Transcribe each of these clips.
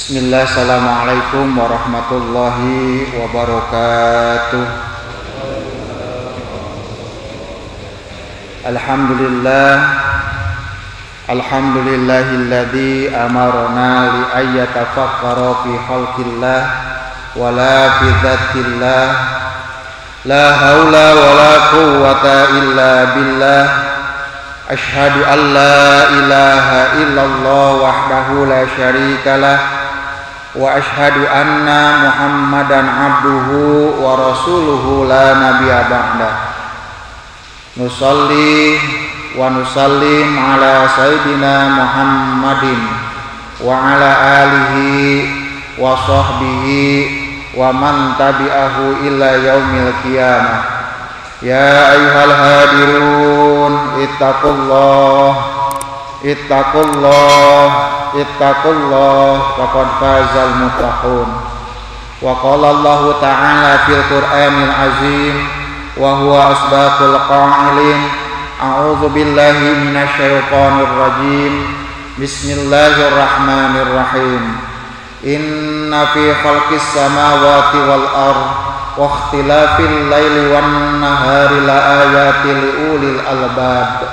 Bismillah, assalamualaikum warahmatullahi wabarakatuh. Alhamdulillahilladzi amarna li ayyatafakkara fi khalqillah wa la fi dzatillah, la haula wa la quwwata illa billah. Asyhadu an la ilaha illallah wahdahu la syarikalah wa asyhadu anna Muhammadan abduhu wa rasuluhu la nabiyya ba'dah. Nusalli wa nusallim ala sayyidina Muhammadin wa ala alihi wa sahbihi wa man tabi'ahu ila yaumil qiyamah. Ya ayyuhal hadirun ittaqullah faqad fazal muttaqun. Wa qala Allah ta'ala fil Qur'anil azim wa huwa asdaqul qa'ilin. A'udzu billahi minasy syaithanir rajim. Bismillahirrahmanirrahim. Inna fi khalqis samawati wal ardh wa ikhtilafil laili wan nahari la ayatin li ulil albab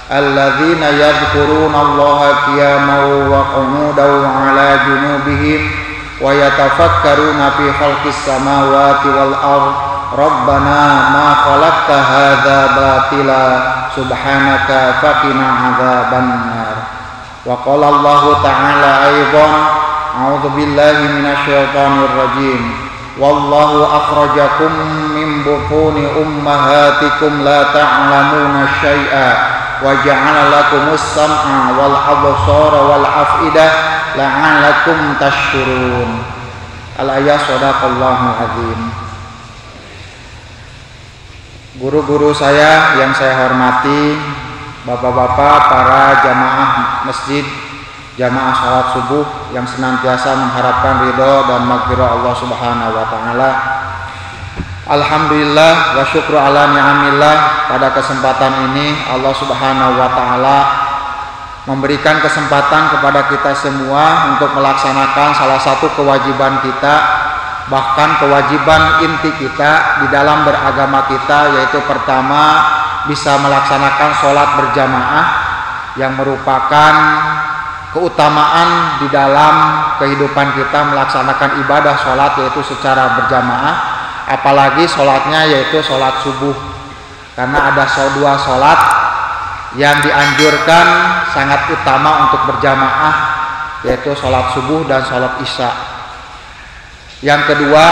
alladzina yadhkuruna Allaha qiyaman wa qu'udan wa 'ala junubihim wa yatafakkaruna fi khalqis samawati wal ardh rabbana ma khalaqta hadza batila subhanaka faqina 'adzabannar. Wa qala Allah ta'ala aidan a'udzu billahi minasy syaithanir rajim. Wallahu akhrajakum min butuni ummahatikum la ta'lamuna syai'a wa ja'ala lakumus sam'a wal absara wal af'idah la'allakum tashkurun. Al-ayat sadaqallahul azim. Guru-guru saya yang saya hormati, bapak-bapak, para jamaah masjid, jamaah salat subuh yang senantiasa mengharapkan ridho dan maghfirah Allah Subhanahu wa taala. Alhamdulillah wa syukru ala ni'amillah, pada kesempatan ini Allah Subhanahu wa taala memberikan kesempatan kepada kita semua untuk melaksanakan salah satu kewajiban kita, bahkan kewajiban inti kita di dalam beragama kita, yaitu pertama bisa melaksanakan sholat berjamaah yang merupakan keutamaan di dalam kehidupan kita melaksanakan ibadah sholat, yaitu secara berjamaah, apalagi sholatnya yaitu sholat subuh, karena ada dua sholat yang dianjurkan sangat utama untuk berjamaah, yaitu sholat subuh dan sholat isya. Yang kedua,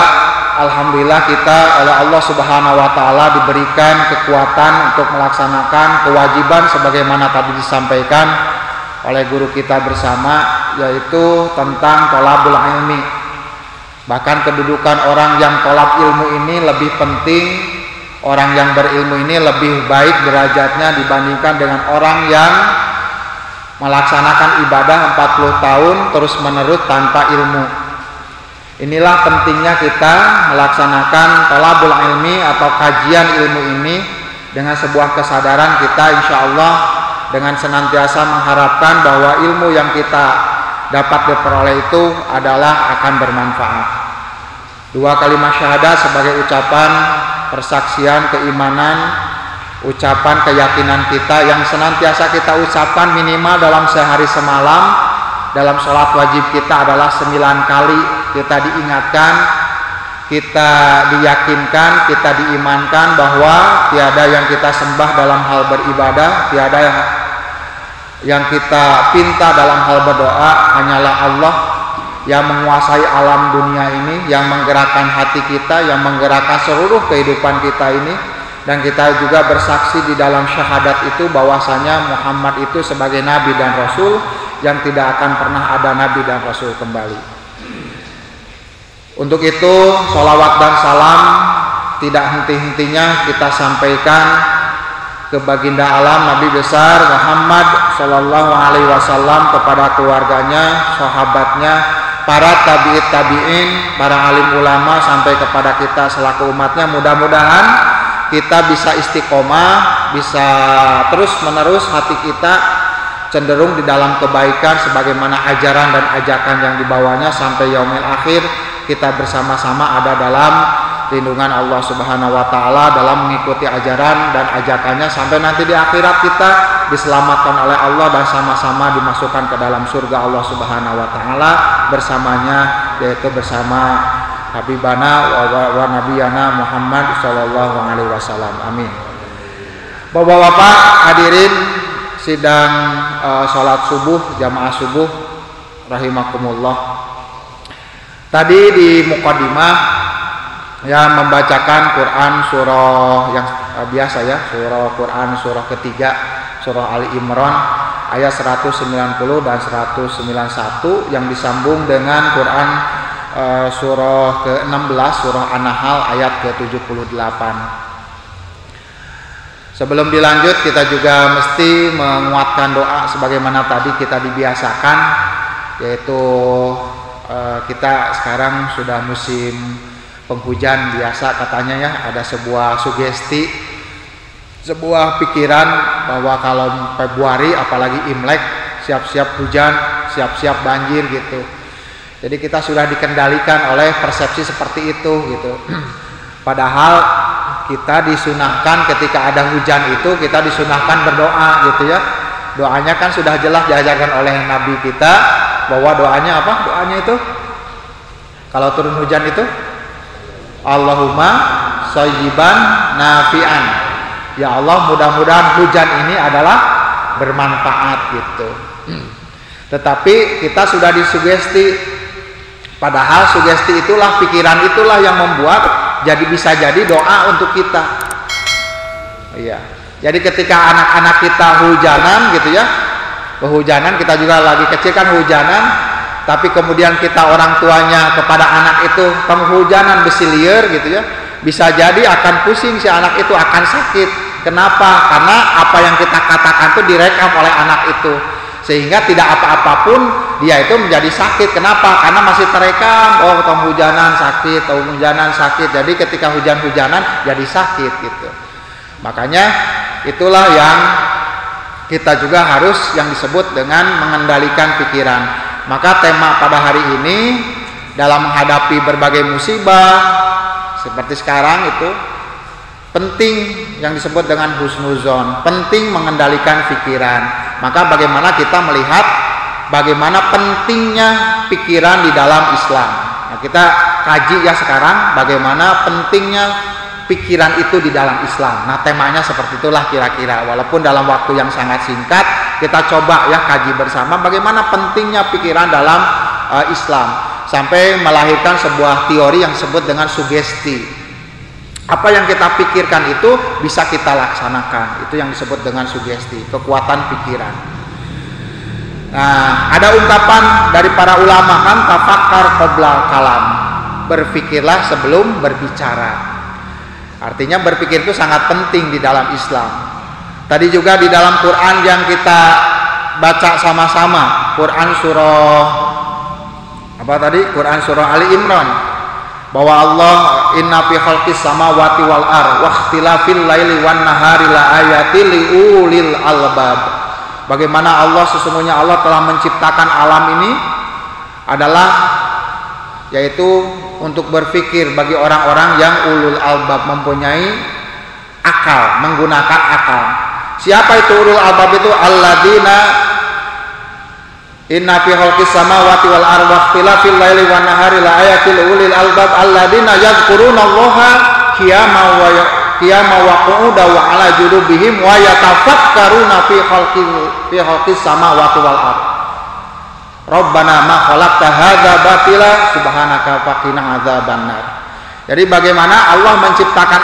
alhamdulillah kita oleh Allah Subhanahu wa taala diberikan kekuatan untuk melaksanakan kewajiban sebagaimana tadi disampaikan oleh guru kita bersama, yaitu tentang thalabul ilmi. Bahkan kedudukan orang yang thalab ilmu ini lebih penting, orang yang berilmu ini lebih baik derajatnya dibandingkan dengan orang yang melaksanakan ibadah 40 tahun terus menerus tanpa ilmu. Inilah pentingnya kita melaksanakan thalabul ilmi atau kajian ilmu ini dengan sebuah kesadaran kita insyaallah, dengan senantiasa mengharapkan bahwa ilmu yang kita dapat diperoleh itu adalah akan bermanfaat. Dua kalimat syahadat sebagai ucapan persaksian keimanan, ucapan keyakinan kita yang senantiasa kita ucapkan minimal dalam sehari semalam. Dalam sholat wajib kita adalah 9 kali kita diingatkan, kita diyakinkan, kita diimankan bahwa tiada yang kita sembah dalam hal beribadah, tiada yang kita pinta dalam hal berdoa, hanyalah Allah yang menguasai alam dunia ini, yang menggerakkan hati kita, yang menggerakkan seluruh kehidupan kita ini. Dan kita juga bersaksi di dalam syahadat itu bahwasanya Muhammad itu sebagai nabi dan rasul yang tidak akan pernah ada nabi dan rasul kembali. Untuk itu sholawat dan salam tidak henti-hentinya kita sampaikan ke baginda alam Nabi besar Muhammad sallallahu alaihi wasallam, kepada keluarganya, sahabatnya, para tabi'in, para alim ulama, sampai kepada kita selaku umatnya. Mudah-mudahan kita bisa istiqomah, bisa terus menerus hati kita cenderung di dalam kebaikan sebagaimana ajaran dan ajakan yang dibawanya sampai yaumil akhir kita bersama-sama ada dalam lindungan Allah Subhanahu wa taala dalam mengikuti ajaran dan ajakannya sampai nanti di akhirat kita diselamatkan oleh Allah dan sama-sama dimasukkan ke dalam surga Allah Subhanahu wa taala bersamanya, yaitu bersama Habibana wa Nabiyana Muhammad sallallahu alaihi wasallam. Amin. Bapak-bapak hadirin sidang sholat subuh, jamaah subuh rahimakumullah. Tadi di muqaddimah ya membacakan Quran surah yang biasa ya, surah Quran surah ketiga, surah Ali Imran ayat 190 dan 191 yang disambung dengan Quran surah ke-16 surah An-Nahl ayat ke-78. Sebelum dilanjut kita juga mesti menguatkan doa sebagaimana tadi kita dibiasakan, yaitu kita sekarang sudah musim penghujan biasa katanya ya, ada sebuah sugesti, sebuah pikiran bahwa kalau Februari apalagi Imlek siap-siap hujan, siap-siap banjir gitu. Jadi kita sudah dikendalikan oleh persepsi seperti itu gitu. Padahal kita disunahkan ketika ada hujan itu kita disunahkan berdoa gitu ya. Doanya kan sudah jelas diajarkan oleh Nabi kita bahwa doanya apa? Doanya itu kalau turun hujan itu Allahumma shayyiban nafi'an. Ya Allah, mudah-mudahan hujan ini adalah bermanfaat gitu. Tetapi kita sudah disugesti, padahal sugesti itulah, pikiran itulah yang membuat jadi bisa jadi doa untuk kita. Iya. Jadi ketika anak-anak kita hujanan gitu ya, kehujanan, kita juga lagi kecil kan hujanan, tapi kemudian kita orang tuanya kepada anak itu penghujanan besilier gitu ya, bisa jadi akan pusing si anak itu, akan sakit. Kenapa? Karena apa yang kita katakan itu direkam oleh anak itu, sehingga tidak apa-apapun dia itu menjadi sakit. Kenapa? Karena masih terekam, oh penghujanan sakit, penghujanan sakit. Jadi ketika hujan-hujanan jadi sakit gitu. Makanya itulah yang kita juga harus yang disebut dengan mengendalikan pikiran. Maka tema pada hari ini dalam menghadapi berbagai musibah seperti sekarang itu penting yang disebut dengan husnuzon, penting mengendalikan pikiran. Maka bagaimana kita melihat bagaimana pentingnya pikiran di dalam Islam. Nah, kita kaji ya sekarang bagaimana pentingnya pikiran itu di dalam Islam. Nah, temanya seperti itulah kira-kira. Walaupun dalam waktu yang sangat singkat, kita coba ya kaji bersama bagaimana pentingnya pikiran dalam Islam sampai melahirkan sebuah teori yang disebut dengan sugesti. Apa yang kita pikirkan itu bisa kita laksanakan. Itu yang disebut dengan sugesti, kekuatan pikiran. Nah, ada ungkapan dari para ulama kan, tafakkar qabla kalam. Berpikirlah sebelum berbicara. Artinya berpikir itu sangat penting di dalam Islam. Tadi juga di dalam Quran yang kita baca sama-sama, Quran surah apa tadi? Quran surah Ali Imran. Bahwa Allah inna fi khalqis samawati wal ar wa ikhtilafil laili wan nahari la ayatil liulil albab. Bagaimana Allah, sesungguhnya Allah telah menciptakan alam ini adalah yaitu untuk berpikir bagi orang-orang yang ulul albab, mempunyai akal, menggunakan akal. Siapa itu ulul albab itu? Alladzina inna fi khalqis samawati wal ardi wa ikhtilafil laili wan nahari la ayatil ulil albab alladzina yadhkurunallaha qiyaman wa qu'udan wa ala junubihim wa yatafakkaruna fi khalqis samawati wal ardi. Rabbana ma khalaqta hadza batila subhanaka faqina adzabannar. Jadi bagaimana Allah menciptakan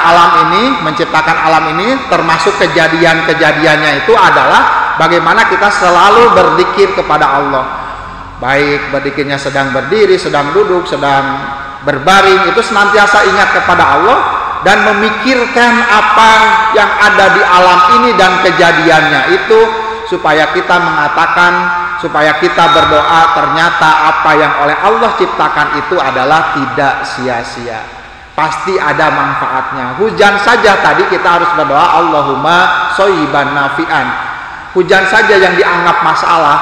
alam ini termasuk kejadian-kejadiannya itu adalah bagaimana kita selalu berzikir kepada Allah. Baik berzikirnya sedang berdiri, sedang duduk, sedang berbaring, itu senantiasa ingat kepada Allah dan memikirkan apa yang ada di alam ini dan kejadiannya itu, supaya kita mengatakan, supaya kita berdoa ternyata apa yang oleh Allah ciptakan itu adalah tidak sia-sia, pasti ada manfaatnya. Hujan saja tadi kita harus berdoa Allahumma shayyiban nafi'an. hujan saja yang dianggap masalah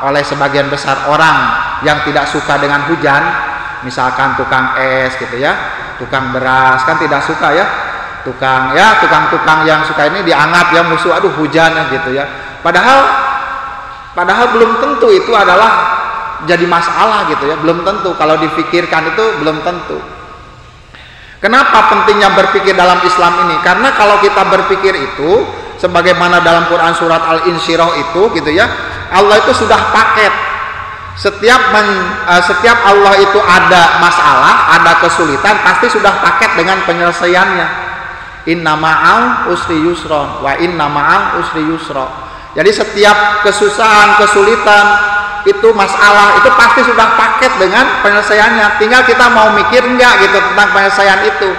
oleh sebagian besar orang yang tidak suka dengan hujan, misalkan tukang es gitu ya, tukang beras kan tidak suka ya, tukang yang suka ini dianggap ya musuh, aduh hujan gitu ya. Padahal belum tentu itu adalah jadi masalah gitu ya, belum tentu, kalau dipikirkan itu belum tentu. Kenapa pentingnya berpikir dalam Islam ini? Karena kalau kita berpikir itu sebagaimana dalam Quran surat Al-Insyirah itu gitu ya, Allah itu sudah paket. Setiap Allah itu ada masalah, ada kesulitan, pasti sudah paket dengan penyelesaiannya. Inna ma'al usri yusra wa inna ma'al usri yusra. Jadi setiap kesusahan, kesulitan, itu masalah, itu pasti sudah paket dengan penyelesaiannya. Tinggal kita mau mikir enggak gitu tentang penyelesaian itu.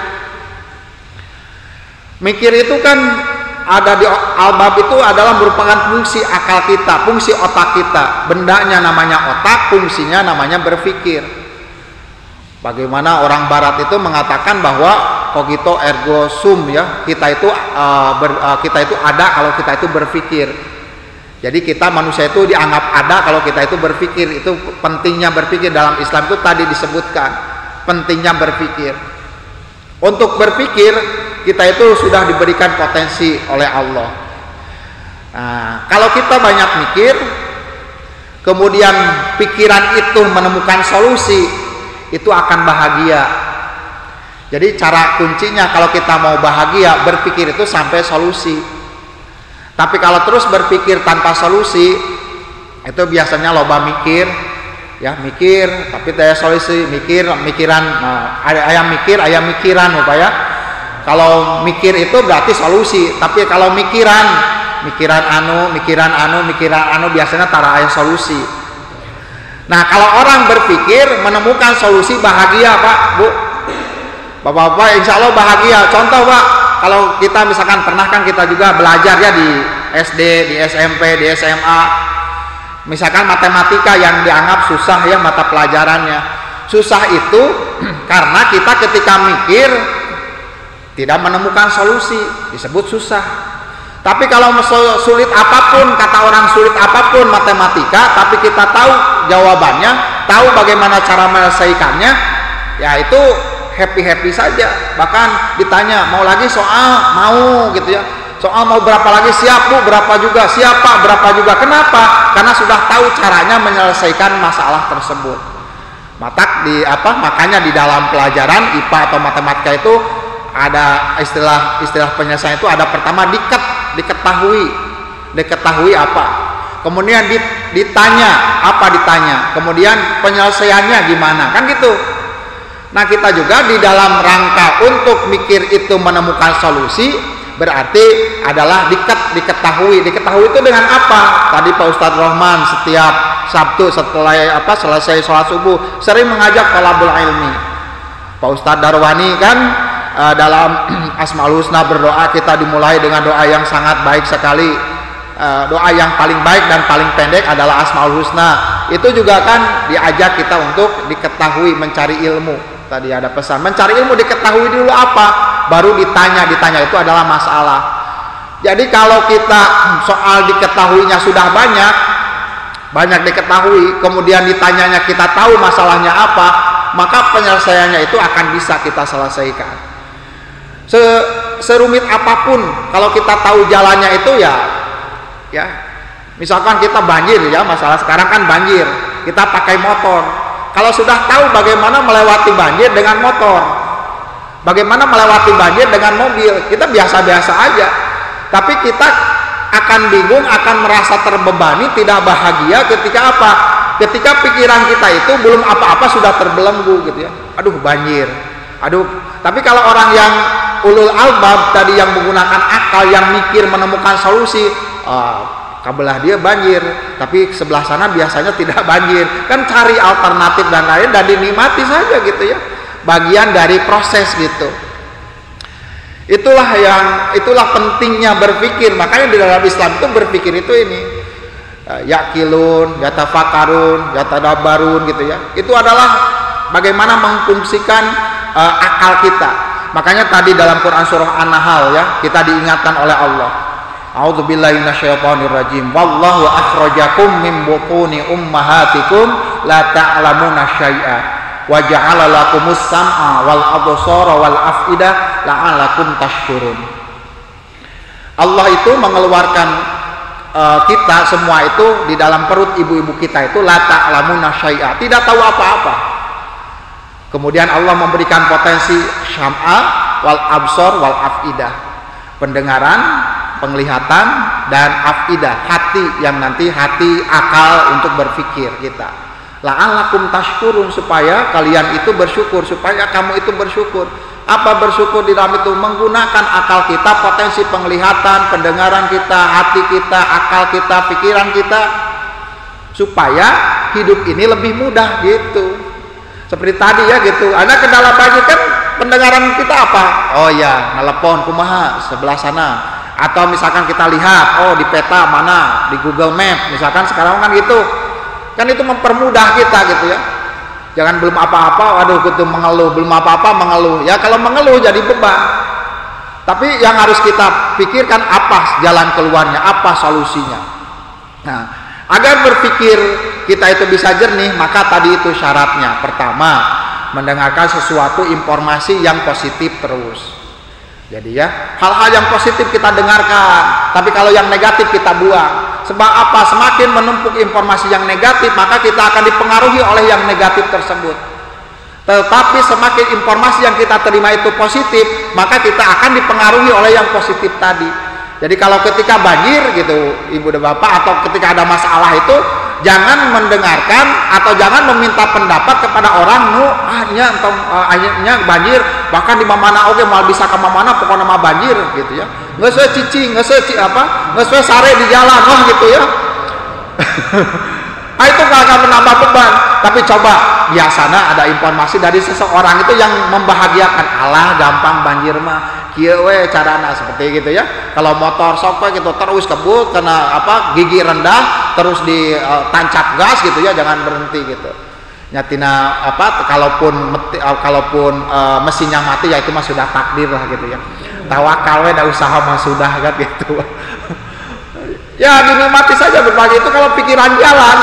Mikir itu kan ada di albab itu adalah merupakan fungsi akal kita, fungsi otak kita. Bendanya namanya otak, fungsinya namanya berpikir. Bagaimana orang barat itu mengatakan bahwa cogito ergo sum ya, kita itu ada kalau kita itu berpikir. Jadi kita manusia itu dianggap ada kalau kita itu berpikir. Itu pentingnya berpikir dalam Islam itu tadi disebutkan, pentingnya berpikir. Untuk berpikir kita itu sudah diberikan potensi oleh Allah. Nah, kalau kita banyak mikir, kemudian pikiran itu menemukan solusi, itu akan bahagia. Jadi cara kuncinya kalau kita mau bahagia, berpikir itu sampai solusi. Tapi kalau terus berpikir tanpa solusi, itu biasanya loba mikir, ya mikir, tapi tidak solusi, mikiran, ayam mikiran, lupa ya. Kalau mikir itu berarti solusi, tapi kalau mikiran anu, biasanya tara ayam solusi. Nah, kalau orang berpikir menemukan solusi, bahagia Pak, Bu, Bapak-bapak, insya Allah bahagia. Contoh Pak, kalau kita misalkan pernah kan kita juga belajar ya di SD, di SMP, di SMA, misalkan matematika yang dianggap susah ya mata pelajarannya. Susah itu karena kita ketika mikir tidak menemukan solusi, disebut susah. Tapi kalau sulit apapun, kata orang sulit apapun matematika, tapi kita tahu jawabannya, tahu bagaimana cara menyelesaikannya, ya itu happy saja. Bahkan ditanya mau lagi soal, mau gitu ya, soal mau berapa lagi, siap Bu, berapa juga, siap Pak, berapa juga. Kenapa? Karena sudah tahu caranya menyelesaikan masalah tersebut. Makanya di dalam pelajaran IPA atau matematika itu ada istilah penyelesaian itu ada pertama diketahui apa, kemudian ditanya apa, kemudian penyelesaiannya gimana, kan gitu. Nah, kita juga di dalam rangka untuk mikir itu menemukan solusi, berarti adalah diketahui itu dengan apa? Tadi Pak Ustadz Rohman setiap Sabtu setelah selesai sholat subuh sering mengajak thalabul ilmi. Pak Ustadz Darwani kan dalam Asmaul Husna berdoa, kita dimulai dengan doa yang sangat baik sekali. Doa yang paling baik dan paling pendek adalah Asmaul Husna. Itu juga kan diajak kita untuk diketahui, mencari ilmu. Tadi ada pesan mencari ilmu, diketahui dulu apa, baru ditanya itu adalah masalah. Jadi kalau kita soal diketahuinya sudah banyak diketahui, kemudian ditanyanya kita tahu masalahnya apa, maka penyelesaiannya itu akan bisa kita selesaikan. Serumit apapun, kalau kita tahu jalannya itu ya misalkan kita banjir ya, masalah sekarang kan banjir, kita pakai motor. Kalau sudah tahu bagaimana melewati banjir dengan motor, bagaimana melewati banjir dengan mobil, kita biasa-biasa aja. Tapi kita akan bingung, akan merasa terbebani, tidak bahagia ketika apa? Ketika pikiran kita itu belum apa-apa sudah terbelenggu gitu ya. Aduh banjir, aduh. Tapi kalau orang yang ulul albab tadi, yang menggunakan akal, yang mikir menemukan solusi, kabelah dia banjir, tapi sebelah sana biasanya tidak banjir, kan cari alternatif dan lain, dan dinikmati saja gitu ya, bagian dari proses gitu. Itulah pentingnya berpikir. Makanya di dalam Islam itu berpikir itu ini yakilun, yatafakarun, yatadabarun gitu ya. Itu adalah bagaimana mengfungsikan akal kita. Makanya tadi dalam Quran surah An-Nahl ya, kita diingatkan oleh Allah, A'udzubillahi minasyaitonir rajim. Wallahu akhrajakum min butuni ummahatikum la ta'lamuna syai'a wa ja'ala lakumus sam'a wal absara wal af'idah la'allakum tashkurun. Allah itu mengeluarkan kita semua itu di dalam perut ibu-ibu kita itu la ta'lamuna syai'a, tidak tahu apa-apa. Kemudian Allah memberikan potensi syam'a wal absar wal af'idah, pendengaran, penglihatan, dan afidah, hati yang nanti hati akal untuk berpikir kita. La'allakum tashkurun, supaya kalian itu bersyukur, supaya kamu itu bersyukur. Apa bersyukur di dalam itu? Menggunakan akal kita, potensi penglihatan, pendengaran kita, hati kita, akal kita, pikiran kita, supaya hidup ini lebih mudah gitu. Seperti tadi ya gitu. Ada kendala banyak kan pendengaran kita apa? Oh ya, telepon kumaha sebelah sana. Atau misalkan kita lihat, oh di peta mana, di Google Map, misalkan sekarang kan gitu, kan itu mempermudah kita gitu ya. Jangan belum apa-apa, waduh gitu mengeluh, belum apa-apa mengeluh. Ya kalau mengeluh jadi beban. Tapi yang harus kita pikirkan apa jalan keluarnya, apa solusinya. Nah, agar berpikir kita itu bisa jernih, maka tadi itu syaratnya. Pertama, mendengarkan sesuatu informasi yang positif terus. Jadi ya, hal-hal yang positif kita dengarkan, tapi kalau yang negatif kita buang. Sebab apa? Semakin menumpuk informasi yang negatif, maka kita akan dipengaruhi oleh yang negatif tersebut. Tetapi semakin informasi yang kita terima itu positif, maka kita akan dipengaruhi oleh yang positif tadi. Jadi kalau ketika banjir gitu, ibu dan bapak, atau ketika ada masalah itu, jangan mendengarkan atau jangan meminta pendapat kepada orang nu akhirnya banjir, bahkan di mana oke mau bisa ke mana pokoknya mah banjir gitu ya. Nggak sesuai cicing, nggak sesuai sare di jalan gitu ya. Nah, itu nggak akan menambah beban. Tapi coba biasanya ada informasi dari seseorang itu yang membahagiakan. Alah gampang banjir mah, kieu we carana seperti gitu ya. Kalau motor sok gitu terus kebut kena gigi rendah, terus ditancap gas gitu ya, jangan berhenti gitu. Nyatina kalaupun mesinnya mati ya itu mah sudah takdir lah gitu ya. Tawakal we da usaha mah sudah kan gitu. Ya dinikmati saja berbagi itu. Kalau pikiran jalan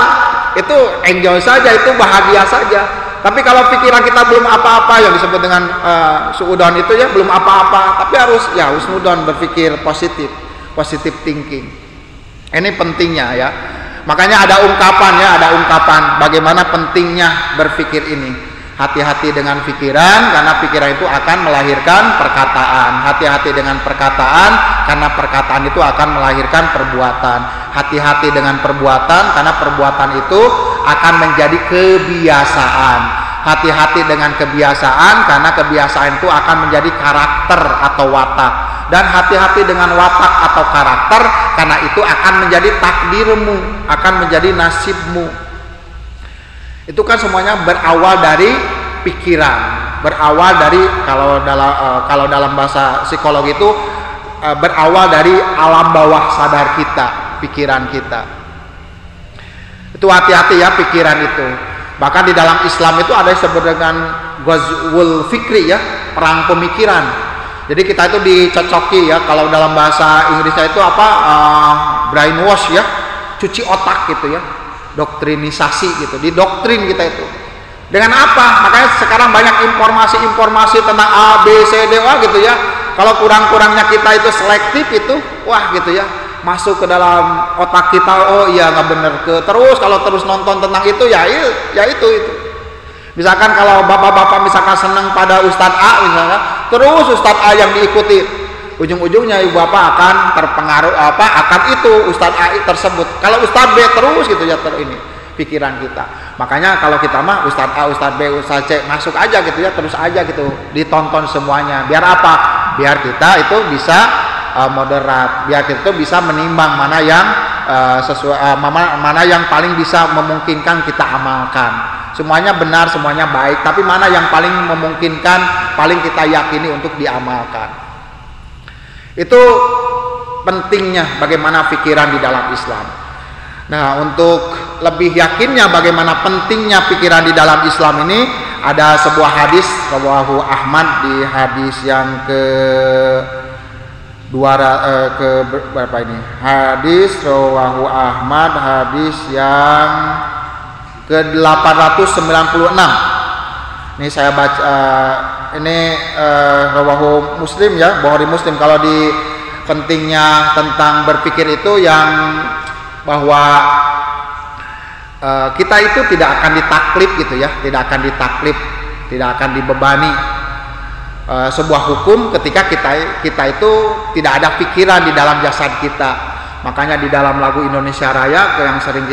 itu enjoy saja, itu bahagia saja. Tapi kalau pikiran kita belum apa-apa, yang disebut dengan suudon itu ya, belum apa-apa, tapi harus ya husnudon, berpikir positif thinking. Ini pentingnya ya. Makanya ada ungkapan bagaimana pentingnya berpikir ini. Hati-hati dengan pikiran, karena pikiran itu akan melahirkan perkataan. Hati-hati dengan perkataan, karena perkataan itu akan melahirkan perbuatan. Hati-hati dengan perbuatan, karena perbuatan itu akan menjadi kebiasaan. Hati-hati dengan kebiasaan, karena kebiasaan itu akan menjadi karakter atau watak. Dan hati-hati dengan watak atau karakter, karena itu akan menjadi takdirmu, akan menjadi nasibmu. Itu kan semuanya berawal dari pikiran, berawal dari kalau dalam bahasa psikologi itu berawal dari alam bawah sadar kita, pikiran kita. Itu hati-hati ya pikiran itu. Bahkan di dalam Islam itu ada yang disebut dengan ghazwul fikri ya, perang pemikiran. Jadi kita itu dicocoki ya, kalau dalam bahasa Inggrisnya itu brainwash ya, cuci otak gitu ya. Doktrinisasi gitu, didoktrin kita itu. Dengan apa? Makanya sekarang banyak informasi tentang A, B, C, D, O gitu ya. Kalau kurang-kurangnya kita itu selektif itu, wah gitu ya, masuk ke dalam otak kita. Oh iya nggak bener terus kalau terus nonton tentang itu ya itu. Misalkan kalau bapak-bapak misalkan senang pada Ustadz A misalkan, terus Ustadz A yang diikuti. Ujung-ujungnya ibu bapak akan terpengaruh akan itu Ustadz A tersebut. Kalau Ustadz B terus gitu ya ini pikiran kita. Makanya kalau kita mah Ustadz A, Ustadz B, Ustadz C masuk aja gitu ya, terus aja gitu ditonton semuanya. Biar apa? Biar kita itu bisa moderat, biar kita itu bisa menimbang mana yang mana yang paling bisa memungkinkan kita amalkan. Semuanya benar, semuanya baik, tapi mana yang paling memungkinkan, paling kita yakini untuk diamalkan. Itu pentingnya bagaimana pikiran di dalam Islam. Nah, untuk lebih yakinnya bagaimana pentingnya pikiran di dalam Islam ini, ada sebuah hadis rawahu Ahmad di hadis yang ke ke berapa ini? Hadis rawahu Ahmad, hadis yang ke 896. Ini saya baca ini rawahu Muslim ya, Bukhari Muslim. Kalau di pentingnya tentang berpikir itu yang bahwa kita itu tidak akan ditaklif gitu ya, tidak akan ditaklif, tidak akan dibebani sebuah hukum ketika kita itu tidak ada pikiran di dalam jasad kita. Makanya di dalam lagu Indonesia Raya yang sering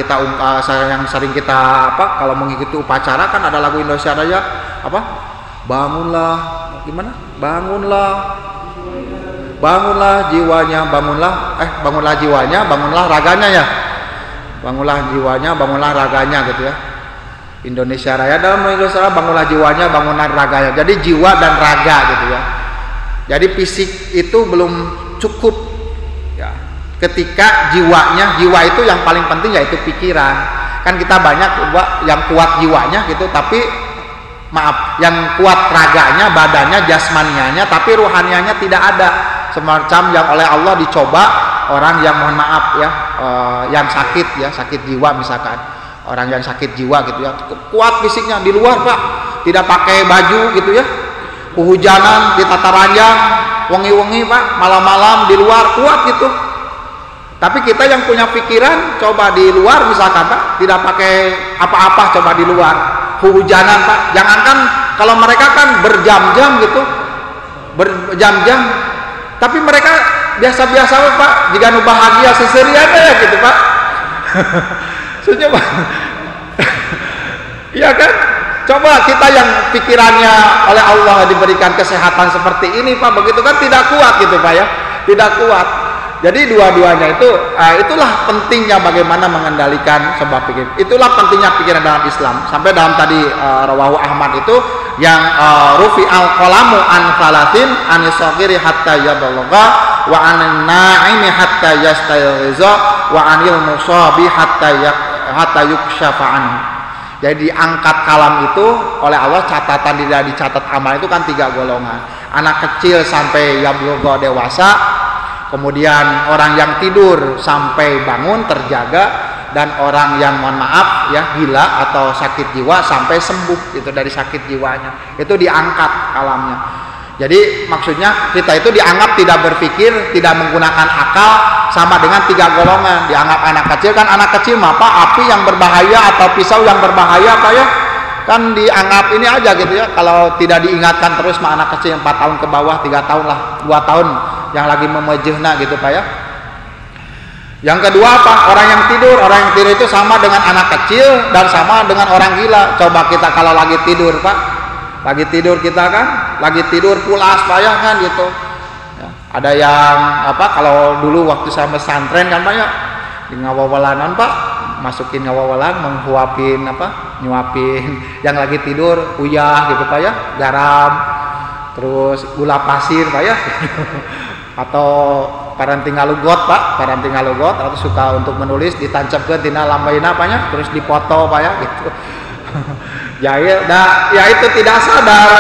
kita apa kalau mengikuti upacara kan ada lagu Indonesia Raya apa? Bangunlah gimana? Bangunlah jiwanya, bangunlah jiwanya, bangunlah raganya ya. Bangunlah jiwanya, bangunlah raganya gitu ya. Indonesia Raya, dalam Indonesia Raya bangunlah jiwanya, bangunlah raganya. Jadi jiwa dan raga gitu ya. Jadi fisik itu belum cukup ya. Ketika jiwa itu yang paling penting yaitu pikiran. Kan kita banyak yang kuat jiwanya gitu, tapi yang kuat raganya, badannya, jasmanianya, tapi ruhanianya tidak ada. Semacam yang oleh Allah dicoba orang yang mohon maaf ya, yang sakit ya, sakit jiwa misalkan. Orang yang sakit jiwa gitu ya, kuat fisiknya di luar Pak, tidak pakai baju gitu ya, kehujanan di tata ranjang, wengi-wengi Pak, malam-malam di luar kuat gitu. Tapi kita yang punya pikiran coba di luar misalkan Pak, tidak pakai apa-apa coba di luar, kehujanan Pak. Jangankan kalau mereka kan berjam-jam gitu, berjam-jam, tapi mereka biasa-biasa Pak, jika nu bahagia seserian ya gitu Pak. Setuju Pak? Iya kan? Coba kita yang pikirannya oleh Allah diberikan kesehatan seperti ini Pak, begitu kan tidak kuat gitu Pak ya, tidak kuat. Jadi dua-duanya itu, itulah pentingnya bagaimana mengendalikan sebuah pikir. Itulah pentingnya pikiran dalam Islam. Sampai dalam tadi rawahu Ahmad itu yang rufi al-qalamu an salatin anisogiri hatta yabalogha wa an na'imi hatta yastayriza wa anil musabi hatta yukshafa anhu. Jadi angkat kalam itu oleh Allah, catatan tidak dicatat amal itu kan 3 golongan. Anak kecil sampai yablugha dewasa, kemudian orang yang tidur sampai bangun terjaga, dan orang yang mohon maaf ya gila atau sakit jiwa sampai sembuh itu dari sakit jiwanya. Itu diangkat kalamnya. Jadi maksudnya kita itu dianggap tidak berpikir, tidak menggunakan akal, sama dengan 3 golongan. Dianggap anak kecil, kan anak kecil mah Pak, api yang berbahaya atau pisau yang berbahaya Pak ya, kan dianggap ini aja gitu ya. Kalau tidak diingatkan terus mah anak kecil yang 4 tahun ke bawah, 3 tahun lah, 2 tahun yang lagi memejehna gitu Pak ya. Yang kedua apa? Orang yang tidur itu sama dengan anak kecil dan sama dengan orang gila. Coba kita kalau lagi tidur Pak, lagi tidur kita kan, lagi tidur pulas Pak ya kan gitu ya. Ada yang apa, kalau dulu waktu saya pesantren kan Pak ya, di ngawawalanan Pak, masukin ngawawalan, menghuapin apa, nyuapin yang lagi tidur uyah gitu Pak ya, garam, terus gula pasir Pak ya. Atau paranting ngalugot Pak, paranting ngalugot, atau suka untuk menulis ditancapkan tina lambaina apanya, terus dipoto Pak ya gitu. Jahil, nah ya itu tidak sadar,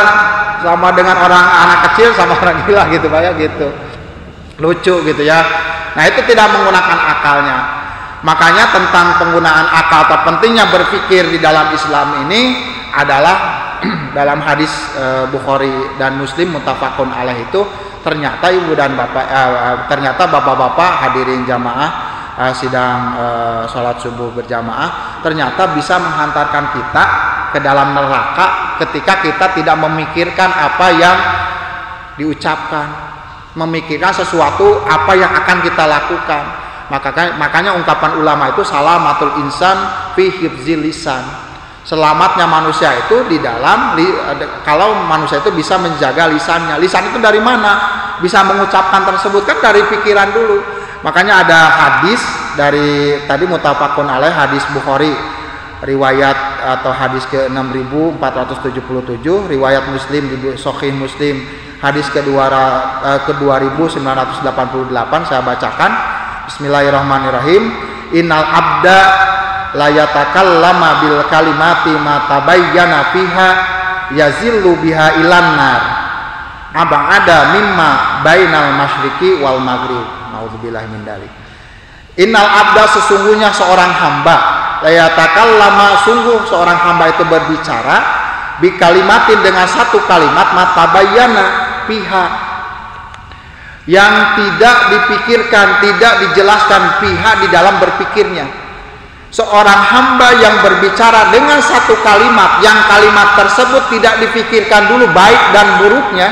sama dengan orang anak kecil sama orang gila gitu Pak ya gitu. Lucu gitu ya. Nah itu tidak menggunakan akalnya. Makanya tentang penggunaan akal atau pentingnya berpikir di dalam Islam ini adalah dalam hadis Bukhari dan Muslim muttafaqun alaih itu, ternyata ibu dan bapak, ternyata bapak-bapak hadirin jamaah sidang sholat subuh berjamaah, ternyata bisa menghantarkan kita ke dalam neraka ketika kita tidak memikirkan apa yang diucapkan, memikirkan sesuatu apa yang akan kita lakukan. Makanya ungkapan ulama itu salamatul insan fi hifzil lisan. Selamatnya manusia itu di dalam kalau manusia itu bisa menjaga lisannya. Lisan itu dari mana? Bisa mengucapkan tersebut kan dari pikiran dulu. Makanya ada hadis dari tadi muttafaqun alaih, hadis Bukhari riwayat atau hadis ke 6477, riwayat Muslim di Sahih Muslim hadis ke 2988, saya bacakan. Bismillahirrahmanirrahim. Innal abda la yatakallama bil kalimati ma tabayyana fiha yazillu biha ilan nar abang ada mimma bainal masyriqi wal maghrib. Nauzubillahi min dzalik. Innal abda sesungguhnya seorang hamba, layatakallama sungguh seorang hamba itu berbicara bi kalimatin dengan satu kalimat matabayyana pihak yang tidak dipikirkan, tidak dijelaskan pihak di dalam berpikirnya. Seorang hamba yang berbicara dengan satu kalimat yang kalimat tersebut tidak dipikirkan dulu baik dan buruknya,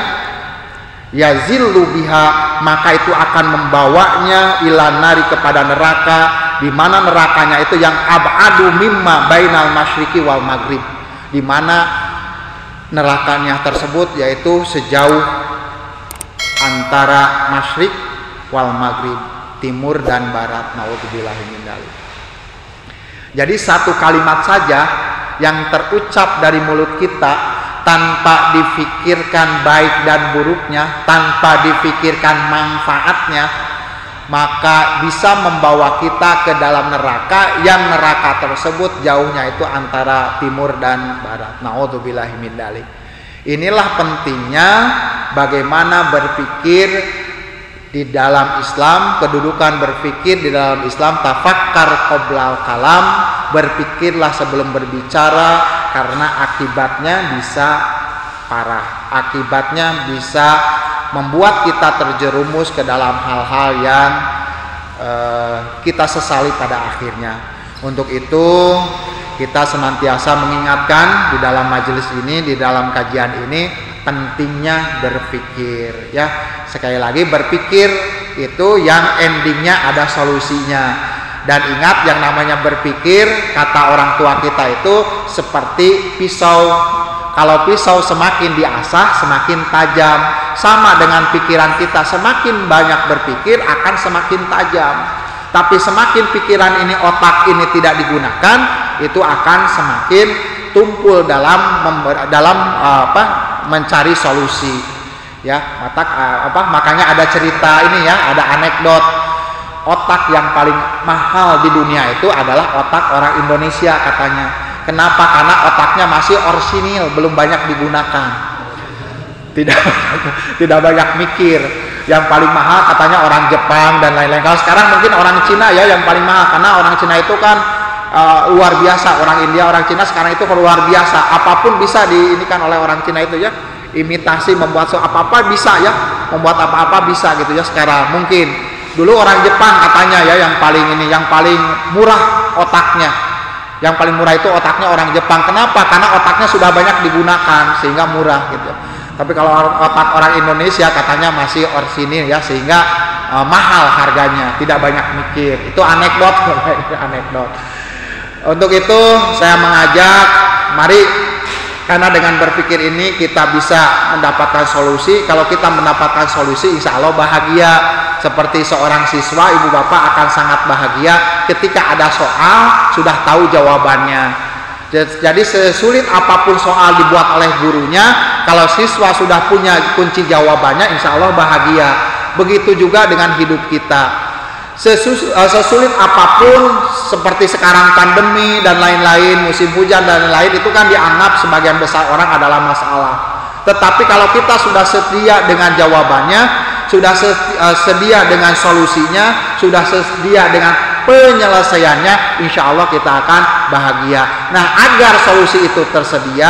yazillu biha, maka itu akan membawanya ila nari kepada neraka, di mana nerakanya itu yang abadu mimma bainal masyriqi wal maghrib, di mana nerakanya tersebut yaitu sejauh antara masyrik wal maghrib, timur dan barat. Nauzubillahi min dzalik. Jadi satu kalimat saja yang terucap dari mulut kita tanpa difikirkan baik dan buruknya, tanpa difikirkan manfaatnya, maka bisa membawa kita ke dalam neraka, yang neraka tersebut jauhnya itu antara timur dan barat. Nauzubillahi min dzalik. Inilah pentingnya bagaimana berpikir di dalam Islam, kedudukan berpikir di dalam Islam. Tafakkar qoblal kalam, berpikirlah sebelum berbicara, karena akibatnya bisa parah, akibatnya bisa membuat kita terjerumus ke dalam hal-hal yang kita sesali pada akhirnya. Untuk itu kita senantiasa mengingatkan di dalam majelis ini, di dalam kajian ini, pentingnya berpikir, ya. Sekali lagi, berpikir itu yang endingnya ada solusinya. Dan ingat, yang namanya berpikir, kata orang tua kita itu seperti pisau. Kalau pisau semakin diasah semakin tajam. Sama dengan pikiran kita, semakin banyak berpikir akan semakin tajam. Tapi semakin pikiran ini, otak ini tidak digunakan, itu akan semakin tumpul dalam mencari solusi, ya. Makanya ada cerita ini, ya, ada anekdot. Otak yang paling mahal di dunia itu adalah otak orang Indonesia katanya. Kenapa? Karena otaknya masih orsinil, belum banyak digunakan, tidak banyak mikir. Yang paling mahal katanya orang Jepang dan lain-lain. Kalau sekarang mungkin orang Cina, ya, yang paling mahal, karena orang Cina itu kan luar biasa. Orang India, orang Cina sekarang itu luar biasa. Apapun bisa diinikan oleh orang Cina itu, ya. Imitasi, membuat apa-apa bisa, ya. Membuat apa-apa bisa gitu, ya, sekarang. Mungkin dulu orang Jepang katanya, ya, yang paling murah otaknya. Yang paling murah itu otaknya orang Jepang. Kenapa? Karena otaknya sudah banyak digunakan sehingga murah gitu. Tapi kalau otak orang Indonesia katanya masih orsinil, ya, sehingga mahal harganya, tidak banyak mikir. Itu anekdot, anekdot. Untuk itu saya mengajak, mari, karena dengan berpikir ini kita bisa mendapatkan solusi. Kalau kita mendapatkan solusi, insya Allah bahagia. Seperti seorang siswa, ibu bapak akan sangat bahagia ketika ada soal sudah tahu jawabannya. Jadi sesulit apapun soal dibuat oleh gurunya, kalau siswa sudah punya kunci jawabannya, insya Allah bahagia. Begitu juga dengan hidup kita. Sesulit apapun, seperti sekarang pandemi dan lain-lain, musim hujan dan lain-lain, itu kan dianggap sebagian besar orang adalah masalah. Tetapi kalau kita sudah setia dengan jawabannya, sudah sedia dengan solusinya, sudah sedia dengan penyelesaiannya, insya Allah kita akan bahagia. Nah, agar solusi itu tersedia,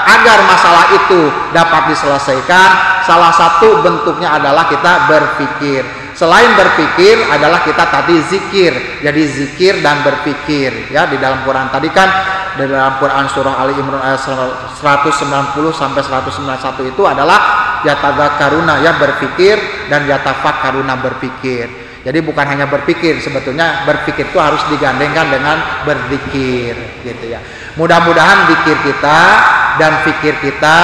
agar masalah itu dapat diselesaikan, salah satu bentuknya adalah kita berpikir. Selain berpikir adalah kita tadi zikir. Jadi zikir dan berpikir, ya. Di dalam Quran tadi kan, di dalam Quran surah Ali Imran ayat 190 sampai 191 itu adalah yatadzakkaruna, ya, berpikir, dan yatafakkaruna, berpikir. Jadi bukan hanya berpikir, sebetulnya berpikir itu harus digandengkan dengan berzikir, gitu, ya. Mudah-mudahan zikir kita dan fikir kita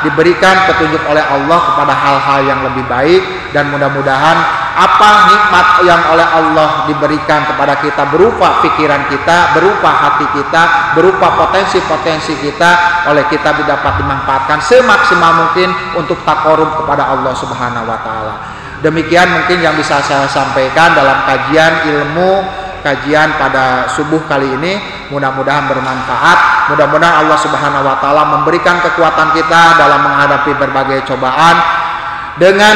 diberikan petunjuk oleh Allah kepada hal-hal yang lebih baik, dan mudah-mudahan apa nikmat yang oleh Allah diberikan kepada kita berupa pikiran kita, berupa hati kita, berupa potensi-potensi kita, oleh kita dapat dimanfaatkan semaksimal mungkin untuk taqarrub kepada Allah Subhanahu wa taala. Demikian mungkin yang bisa saya sampaikan dalam kajian ilmu, kajian pada subuh kali ini. Mudah-mudahan bermanfaat. Mudah-mudahan Allah Subhanahu wa taala memberikan kekuatan kita dalam menghadapi berbagai cobaan, dengan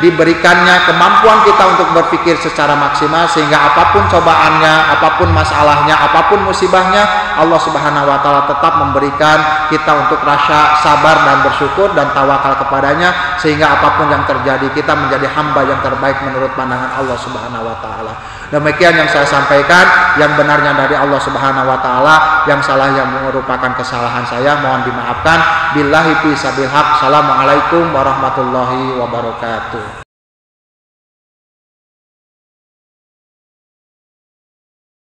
diberikannya kemampuan kita untuk berpikir secara maksimal, sehingga apapun cobaannya, apapun masalahnya, apapun musibahnya, Allah Subhanahu wa taala tetap memberikan kita untuk rasa sabar dan bersyukur dan tawakal kepadanya, sehingga apapun yang terjadi kita menjadi hamba yang terbaik menurut pandangan Allah Subhanahu wa taala. Demikian yang saya sampaikan, yang benarnya dari Allah Subhanahu wa taala, yang salah yang merupakan kesalahan saya mohon dimaafkan. Billahi fi sabil haq. Assalamualaikum warahmatullahi wabarakatuh.